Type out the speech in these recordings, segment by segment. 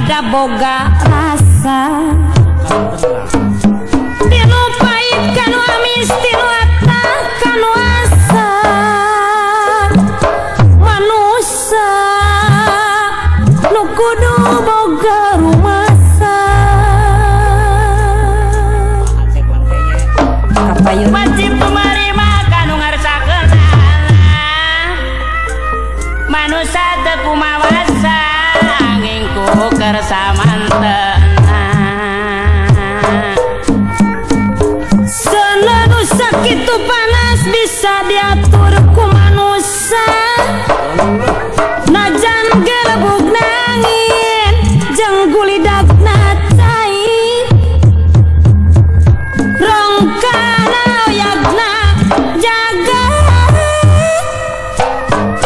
pada boga rasa tinu pait kanu amis tinu atah kanu asa manusia nu kudu boga rumasa kapayun wajib tumarima kanu ngarsakeun manusia teu kumawasa angin ku kersamanten selalu sakit panas bisa diatur ku manusia najan gelebug nangin jeung gulidagna cai rongkana oyagna jaga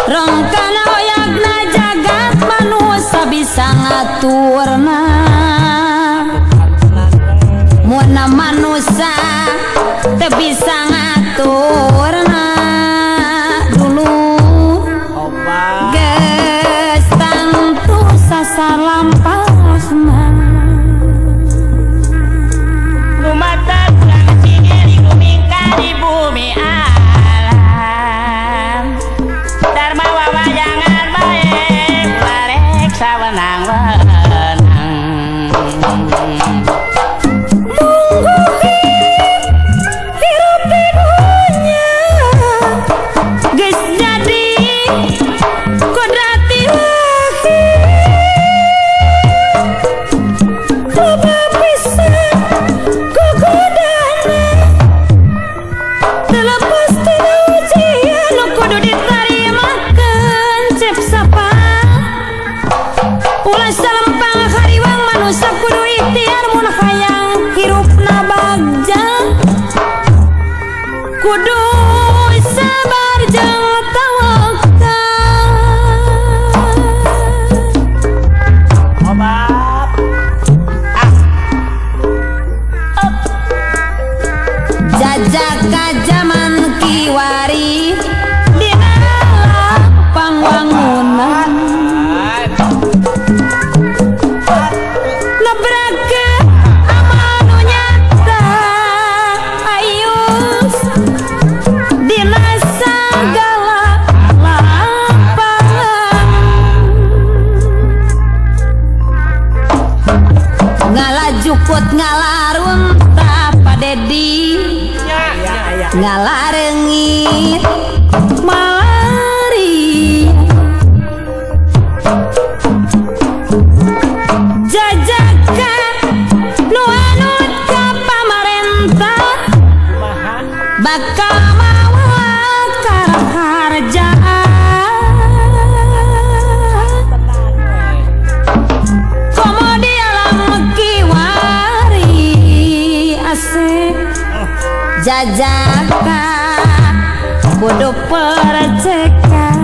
rongkana oyagna jagat manusia bisa ngaturna muana manusia teu bisa ngaturna dulu geus tantu sasalampasna lumatak kang cingiri gumingka di bumi alam dharma wawayangan bae larek sawenang-wenang ulah salempang hariwang manusia kudu ikhtiar mun hayang hirupna bagja kudu sabar jeung tawakal obat jajak ka zaman kiwari dina pangwangunan nebrake amanu nyata ayus dina sagala lapangan ngalajukut ngalarun tapadedi ngalarengit malari jajaka nu anut ka pamarentah bakal mawa karharjaan komo di alam kiwari asik jajaka kudu percekan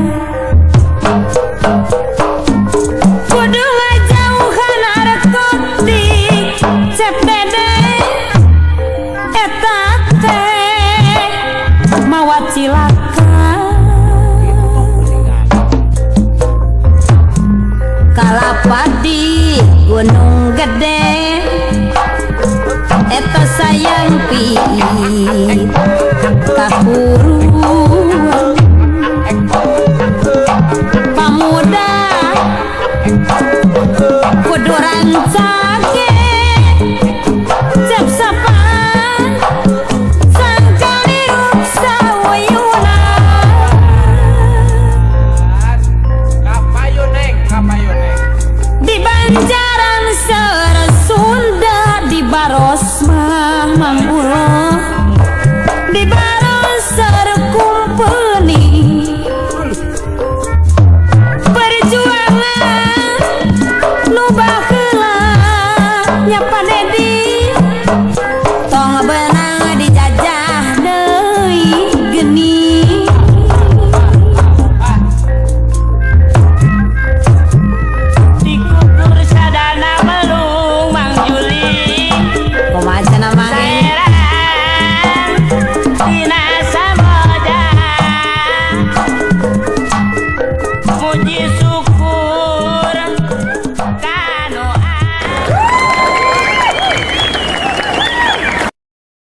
kudu ngajauhan narkotik CBD eta teh mawa cilaka kalapa di gunung gede eta sayang pi kahur